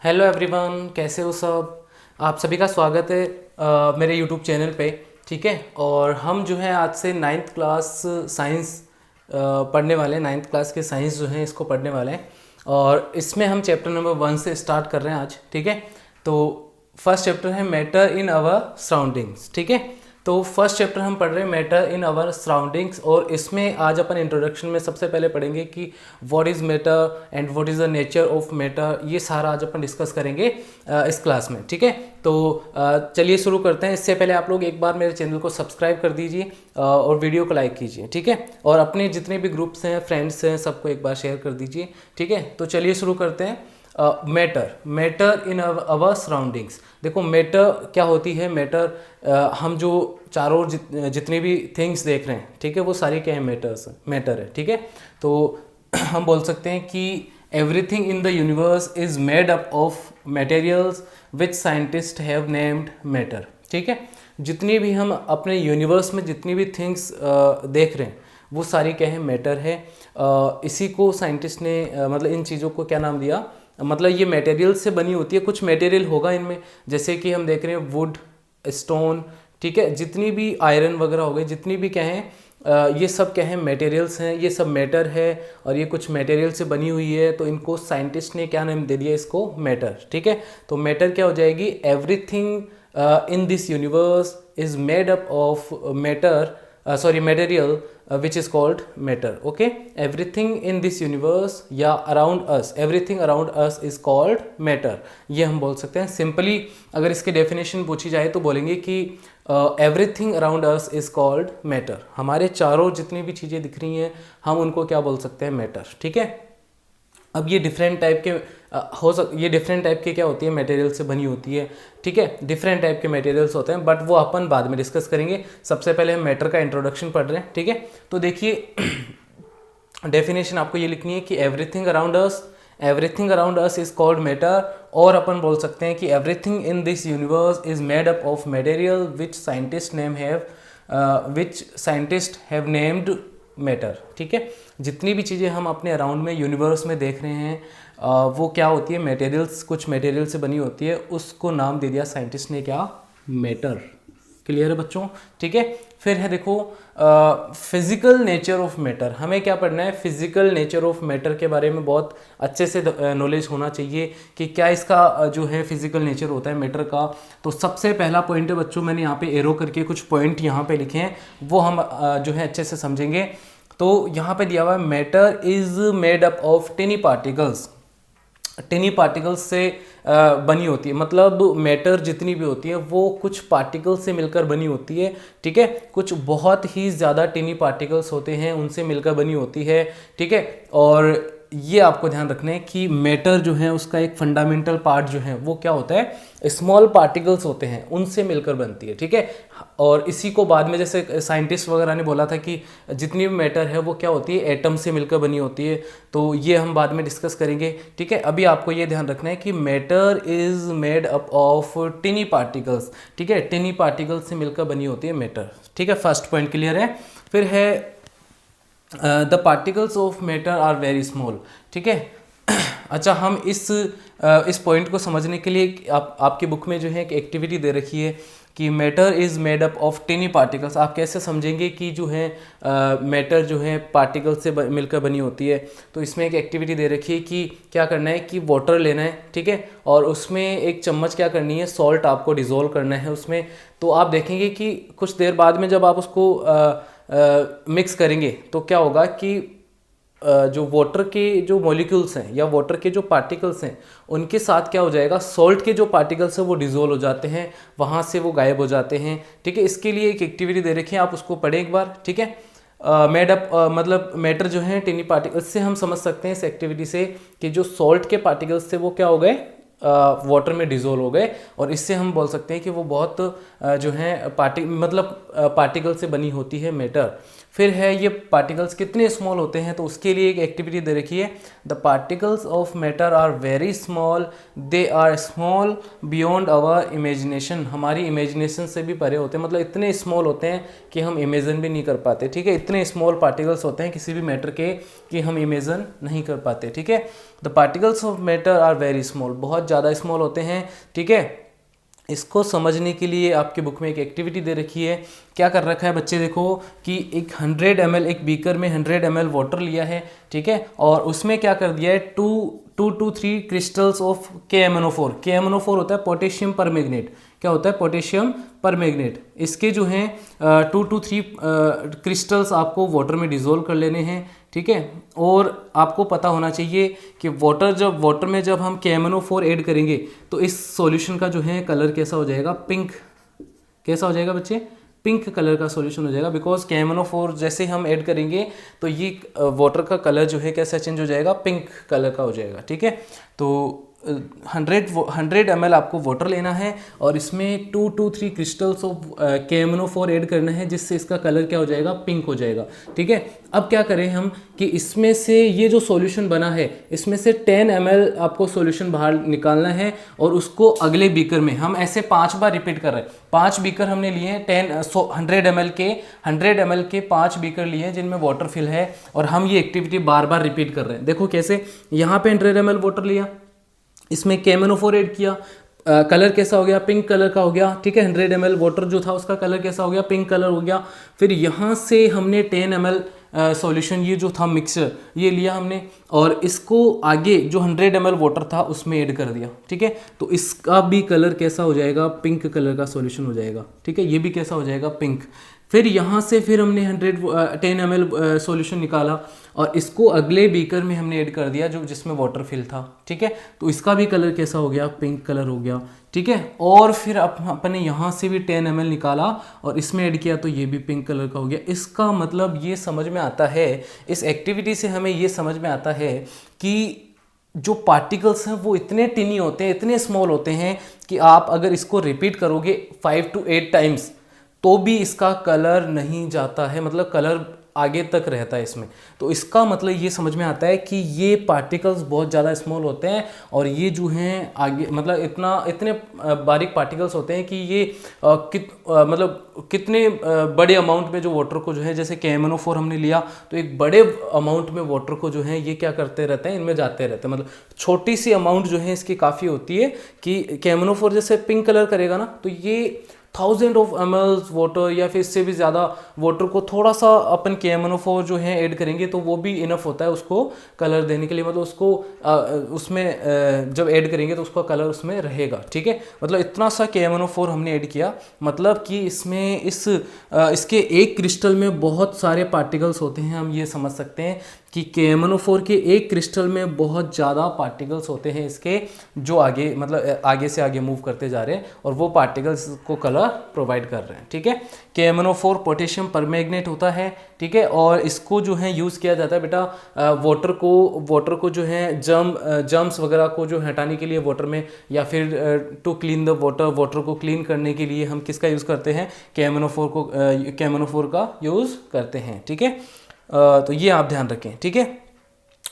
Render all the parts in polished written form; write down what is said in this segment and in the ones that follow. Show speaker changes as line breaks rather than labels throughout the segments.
Hello everyone, कैसे हो सब। आप सभी का स्वागत है मेरे यूट्यूब चैनल पे। ठीक है, और हम जो है आज से नाइन्थ क्लास साइंस पढ़ने वाले हैं। नाइन्थ क्लास के साइंस जो है इसको पढ़ने वाले हैं और इसमें हम चैप्टर नंबर 1 से स्टार्ट कर रहे हैं आज। ठीक है, तो फर्स्ट चैप्टर है मैटर इन आवर सराउंडिंग्स। ठीक है, तो फर्स्ट चैप्टर हम पढ़ रहे हैं मैटर इन आवर सराउंडिंग्स और इसमें आज अपन इंट्रोडक्शन में सबसे पहले पढ़ेंगे कि what is matter and what is the nature of matter. ये सारा आज अपन डिस्कस करेंगे इस क्लास में। ठीक है, तो चलिए शुरू करते हैं। इससे पहले आप लोग एक बार मेरे चैनल को सब्सक्राइब कर दीजिए और वीडियो को लाइक कीजिए। ठीक है, और अपने जितने भी ग्रुप्स हैं, फ्रेंड्स हैं, सबको एक बार शेयर कर दीजिए। ठीक है, तो चलिए शुरू करते हैं। Matter in our surroundings. देखो मैटर क्या होती है। मैटर हम जो चारों ओर जितनी भी थिंग्स देख रहे हैं, ठीक है, वो सारी क्या है, मैटर है। ठीक है, तो हम बोल सकते हैं कि everything in the universe is made up of materials which scientist have named matter. ठीक है, जितनी भी हम अपने यूनिवर्स में जितनी भी थिंग्स देख रहे हैं वो सारी क्या है, मैटर है। इसी को साइंटिस्ट ने मतलब इन चीज़ों को क्या नाम दिया, मतलब ये मटेरियल से बनी होती है। कुछ मटेरियल होगा इनमें, जैसे कि हम देख रहे हैं वुड, स्टोन, ठीक है, जितनी भी आयरन वगैरह हो गए, जितनी भी क्या हैं, ये सब क्या है, मटेरियल्स हैं, ये सब मैटर है और ये कुछ मटेरियल से बनी हुई है। तो इनको साइंटिस्ट ने क्या नाम दे दिया, इसको मैटर। ठीक है, तो मैटर क्या हो जाएगी, everything in this universe is made up of matter, material which is called matter. Okay, everything in this universe या around us, everything around us is called matter. ये हम बोल सकते हैं सिंपली। अगर इसके डेफिनेशन पूछी जाए तो बोलेंगे कि everything around us is called matter. हमारे चारों जितनी भी चीज़ें दिख रही हैं हम उनको क्या बोल सकते हैं, मैटर। ठीक है, अब ये डिफरेंट टाइप के ये डिफरेंट टाइप के क्या होती है, मटेरियल से बनी होती है। ठीक है, डिफरेंट टाइप के मटेरियल्स होते हैं, बट वो अपन बाद में डिस्कस करेंगे। सबसे पहले हम मैटर का इंट्रोडक्शन पढ़ रहे हैं। ठीक है, तो देखिए डेफिनेशन आपको ये लिखनी है कि everything around us is called matter. और अपन बोल सकते हैं कि everything in this universe is made up of material which scientist have named matter. ठीक है, जितनी भी चीज़ें हम अपने अराउंड में यूनिवर्स में देख रहे हैं वो क्या होती है, मटेरियल्स, कुछ मटेरियल से बनी होती है। उसको नाम दे दिया साइंटिस्ट ने क्या, मैटर। क्लियर है बच्चों। ठीक है, फिर है देखो फिजिकल नेचर ऑफ मैटर। हमें क्या पढ़ना है, फिजिकल नेचर ऑफ मैटर के बारे में बहुत अच्छे से नॉलेज होना चाहिए कि क्या इसका जो है फिजिकल नेचर होता है मैटर का। तो सबसे पहला पॉइंट है बच्चों, मैंने यहाँ पे एरो करके कुछ पॉइंट यहाँ पे लिखे हैं, वो हम जो है अच्छे से समझेंगे। तो यहाँ पे दिया हुआ है matter is made up of टिनी particles. टिनी particles से बनी होती है, मतलब मैटर जितनी भी होती है वो कुछ पार्टिकल्स से मिलकर बनी होती है। ठीक है, कुछ बहुत ही ज़्यादा टिनी पार्टिकल्स होते हैं, उनसे मिलकर बनी होती है। ठीक है, और ये आपको ध्यान रखना है कि मैटर जो है उसका एक फंडामेंटल पार्ट जो है वो क्या होता है, स्मॉल पार्टिकल्स होते हैं, उनसे मिलकर बनती है। ठीक है, और इसी को बाद में जैसे साइंटिस्ट वगैरह ने बोला था कि जितनी भी मैटर है वो क्या होती है, एटम से मिलकर बनी होती है। तो ये हम बाद में डिस्कस करेंगे। ठीक है, अभी आपको ये ध्यान रखना है कि matter is made up of टिनी particles. ठीक है, टिनी पार्टिकल्स से मिलकर बनी होती है मैटर। ठीक है, फर्स्ट पॉइंट क्लियर है। फिर है the particles of matter are very small. ठीक है, अच्छा, हम इस पॉइंट को समझने के लिए आपकी बुक में जो है एक एक्टिविटी दे रखी है कि matter is made up of टिनी particles. आप कैसे समझेंगे कि जो है मैटर जो है पार्टिकल्स से मिलकर बनी होती है। तो इसमें एक एक्टिविटी दे रखी है कि क्या करना है कि वाटर लेना है, ठीक है, और उसमें एक चम्मच क्या करनी है, सॉल्ट आपको डिज़ोल्व करना है उसमें। तो आप देखेंगे कि कुछ देर बाद में जब आप उसको मिक्स करेंगे तो क्या होगा कि जो वाटर के जो मॉलिक्यूल्स हैं या वाटर के जो पार्टिकल्स हैं उनके साथ क्या हो जाएगा, सॉल्ट के जो पार्टिकल्स हैं वो डिज़ोल्व हो जाते हैं, वहाँ से वो गायब हो जाते हैं। ठीक है, इसके लिए एक एक्टिविटी दे रखी है, आप उसको पढ़ें एक बार। ठीक है, मेड अप मतलब मैटर जो है टिनी पार्टिकल्स से हम समझ सकते हैं इस एक्टिविटी से कि जो सॉल्ट के पार्टिकल्स थे वो क्या हो गए, वाटर में डिज़ोल्व हो गए। और इससे हम बोल सकते हैं कि वो बहुत जो है पार्टिकल से बनी होती है मैटर। फिर है ये पार्टिकल्स कितने स्मॉल होते हैं, तो उसके लिए एक एक्टिविटी दे रखी है, the particles of matter are very small, they are small beyond our imagination, हमारी इमेजिनेशन से भी परे होते हैं, मतलब इतने स्मॉल होते हैं कि हम इमेजिन भी नहीं कर पाते, ठीक है, इतने स्मॉल पार्टिकल्स होते हैं किसी भी मैटर के कि हम इमेजिन नहीं कर पाते, ठीक है। The particles of matter are very small, बहुत ज़्यादा स्मॉल होते हैं, ठीक है। इसको समझने के लिए आपके बुक में एक एक्टिविटी दे रखी है, क्या कर रखा है बच्चे, देखो कि एक 100 ml, एक बीकर में 100 ml वाटर लिया है, ठीक है, और उसमें क्या कर दिया है 2 to 3 crystals of KMnO4, KMnO4 होता है पोटेशियम परमैंगनेट, क्या होता है पोटेशियम परमैंगनेट, इसके जो हैं 2 to 3 क्रिस्टल्स आपको वाटर में डिज़ोल्व कर लेने हैं, ठीक है। और आपको पता होना चाहिए कि वाटर में जब हम KMnO4 ऐड करेंगे तो इस सॉल्यूशन का जो है कलर कैसा हो जाएगा, पिंक, कैसा हो जाएगा बच्चे, पिंक कलर का सॉल्यूशन हो जाएगा, बिकॉज KMnO4 जैसे हम ऐड करेंगे तो ये वाटर का कलर जो है कैसा चेंज हो जाएगा, पिंक कलर का हो जाएगा, ठीक है। तो 100 ml आपको वाटर लेना है और इसमें 2 to 3 crystals of KMnO4 add करना है, जिससे इसका कलर क्या हो जाएगा, पिंक हो जाएगा, ठीक है। अब क्या करें हम कि इसमें से ये जो सॉल्यूशन बना है इसमें से 10 ml आपको सॉल्यूशन बाहर निकालना है और उसको अगले बीकर में हम ऐसे 5 बार रिपीट कर रहे हैं, 5 बीकर हमने लिए हैं, 100 ml के 5 बीकर लिए हैं जिनमें वाटर फिल है, और हम ये एक्टिविटी बार बार रिपीट कर रहे हैं। देखो कैसे, यहाँ पे 100 ml वाटर लिया, इसमें KMnO4 ऐड किया, कलर कैसा हो गया, पिंक कलर का हो गया, ठीक है। 100 ml वाटर जो था उसका कलर कैसा हो गया, पिंक कलर हो गया। फिर यहाँ से हमने 10 ml सॉल्यूशन, ये जो था मिक्सचर, ये लिया हमने और इसको आगे जो 100 ml वाटर था उसमें ऐड कर दिया, ठीक है। तो इसका भी कलर कैसा हो जाएगा, पिंक कलर का सॉल्यूशन हो जाएगा, ठीक है, ये भी कैसा हो जाएगा, पिंक। फिर यहाँ से फिर हमने 10 ml सॉल्यूशन निकाला और इसको अगले बीकर में हमने ऐड कर दिया जो जिसमें वाटर फिल था, ठीक है। तो इसका भी कलर कैसा हो गया, पिंक कलर हो गया, ठीक है। और फिर अपने यहाँ से भी 10 ml निकाला और इसमें ऐड किया तो ये भी पिंक कलर का हो गया। इसका मतलब ये समझ में आता है, इस एक्टिविटी से हमें ये समझ में आता है कि जो पार्टिकल्स हैं वो इतने टिनी होते हैं, इतने स्मॉल होते हैं कि आप अगर इसको रिपीट करोगे 5 to 8 टाइम्स तो भी इसका कलर नहीं जाता है, मतलब कलर आगे तक रहता है इसमें। तो इसका मतलब ये समझ में आता है कि ये पार्टिकल्स बहुत ज़्यादा स्मॉल होते हैं और ये जो हैं आगे मतलब इतने बारीक पार्टिकल्स होते हैं कि ये मतलब कितने बड़े अमाउंट में जो वाटर को जो है, जैसे KMnO4 हमने लिया तो एक बड़े अमाउंट में वाटर को जो है ये क्या करते रहते हैं, इनमें जाते रहते हैं, मतलब छोटी सी अमाउंट जो है इसकी काफ़ी होती है कि KMnO4 जैसे पिंक कलर करेगा ना तो ये 1000 of ml वाटर या फिर इससे भी ज़्यादा वाटर को थोड़ा सा अपन KMnO4 जो है ऐड करेंगे तो वो भी इनफ होता है उसको कलर देने के लिए, मतलब उसको उसमें जब ऐड करेंगे तो उसका कलर उसमें रहेगा, ठीक है। मतलब इतना सा KMnO4 हमने ऐड किया, मतलब कि इसमें इसके एक क्रिस्टल में बहुत सारे पार्टिकल्स होते हैं। हम ये समझ सकते हैं कि KMnO4 के एक क्रिस्टल में बहुत ज़्यादा पार्टिकल्स होते हैं इसके, जो आगे मतलब आगे से आगे मूव करते जा रहे हैं और वो पार्टिकल्स को कलर प्रोवाइड कर रहे हैं, ठीक है। KMnO4 पोटेशियम परमैंगनेट होता है, ठीक है, और इसको जो है यूज़ किया जाता है बेटा वाटर को जो है जर्म्स वगैरह को जो हटाने के लिए वाटर में, या फिर टू क्लीन द वाटर को क्लीन करने के लिए हम किसका यूज़ करते हैं, KMnO4 का यूज़ करते हैं, ठीक है। तो ये आप ध्यान रखें, ठीक है।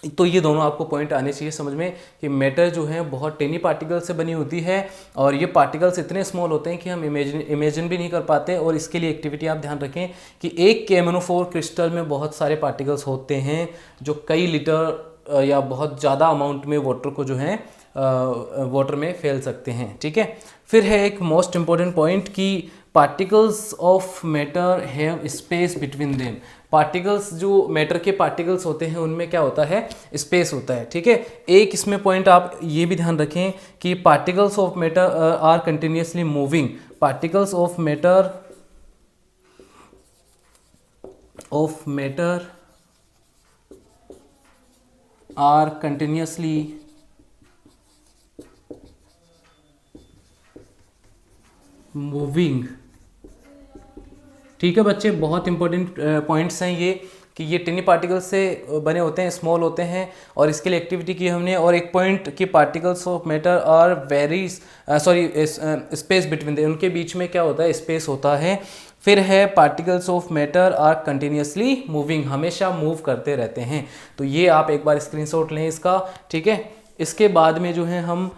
तो ये दोनों आपको पॉइंट आने चाहिए समझ में कि मैटर जो है बहुत टेनी पार्टिकल से बनी होती है और ये पार्टिकल्स इतने स्मॉल होते हैं कि हम इमेजिन भी नहीं कर पाते। और इसके लिए एक्टिविटी आप ध्यान रखें कि एक KMnO4 क्रिस्टल में बहुत सारे पार्टिकल्स होते हैं जो कई लीटर या बहुत ज़्यादा अमाउंट में वाटर को जो है वाटर में फैल सकते हैं, ठीक है। फिर है एक मोस्ट इम्पॉर्टेंट पॉइंट कि particles of matter have space between them. Particles जो मैटर के पार्टिकल्स होते हैं उनमें क्या होता है, स्पेस होता है, ठीक है। एक इसमें पॉइंट आप ये भी ध्यान रखें कि particles of matter are continuously moving. Particles of matter are continuously moving, ठीक है बच्चे। बहुत इंपॉर्टेंट पॉइंट्स हैं ये कि ये टिनी पार्टिकल्स से बने होते हैं, स्मॉल होते हैं, और इसके लिए एक्टिविटी की हमने। और एक पॉइंट कि particles of matter are space between, उनके बीच में क्या होता है, स्पेस होता है। फिर है particles of matter are continuously moving, हमेशा मूव करते रहते हैं। तो ये आप एक बार स्क्रीनशॉट लें इसका, ठीक है। इसके बाद में जो है हम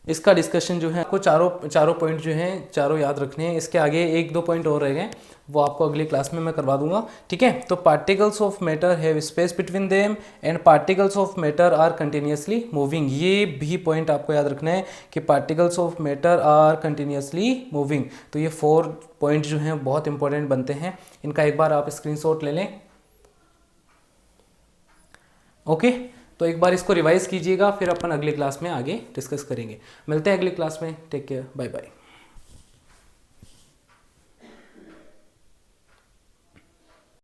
इसका डिस्कशन जो है आपको चारों पॉइंट जो हैं चारों याद रखने हैं। इसके आगे 1-2 पॉइंट और रह गए, वो आपको अगली क्लास में मैं करवा दूंगा, ठीक है। तो particles of matter have space between them and particles of matter are continuously moving, ये भी पॉइंट आपको याद रखना है कि particles of matter are continuously moving. तो ये 4 पॉइंट जो हैं बहुत इंपॉर्टेंट बनते हैं, इनका एक बार आप स्क्रीनशॉट ले लें, ओके। तो एक बार इसको रिवाइज कीजिएगा, फिर अपन अगली क्लास में आगे डिस्कस करेंगे। मिलते हैं अगली क्लास में, टेक केयर, बाय बाय।